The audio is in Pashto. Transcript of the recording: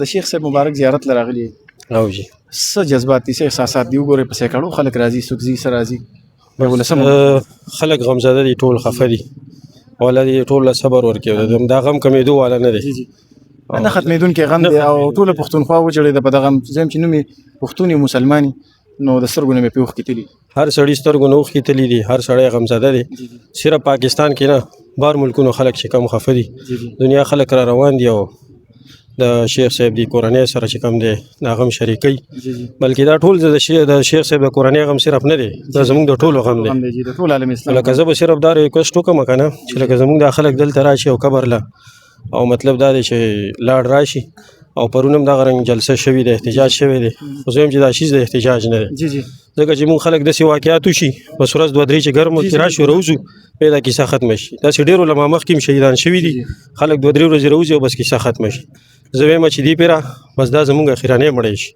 د شیخ صاحب مبارک زیارت لراغلی او جی څه جذبات دي څه احساسات دي وګورئ په سیکړو خلک راځي څوک ځي څه راځي خلک غمزده دي ټول خفه دي ولدي ټول له صبر ورکوي دا غم کمېدو والا نه دی نه ختمېدونکی غم دی او ټوله پښتونخوا وچړېده په دغه زم چې نوم یې پښتون یې مسلمان نو د سترګو نه مې پې اوښکې تلي هر سړي سترګو نه اوښکې تلي دي هر سړی غمزده دی صرف پاکستان کې نه بار ملکونو خلک چې کم خفه دي دنیا خلک را روان دي او د شیخ صاحب دی کورنۍ سره چې کم دی دا غم شریکي بلکې دا ټول د شیخ صاحب د کورنۍ غم صرف نه دی دا زموږ د ټولو غم دی د ټول عالم اسلام لکه زه به صرف دا ریکویسټ وکړم که نه چې لکه زموږ دا خلک دلته راشي او قبر له او مطلب دا دی چې لاړ راشي او پرون هم دغه رنګ جلسه شوې ده احتجاج شوی دی خو زه وایم چې دا شیز د احتجاج نه دی ځکه چې مونږ خلک داسې واقعات وشي بس ورځ دوه درې چې ګرم وکړي راشو راوځو بیا دا کیسه ختمه شي داسې ډېرو له ما مخکې هم شهیدان شوي دي خلک دوه درې ورځې راوځي او بس کیسه ختمه شي زه وایم چې دې پیره بس دا زموږ اخرانۍ مړی شي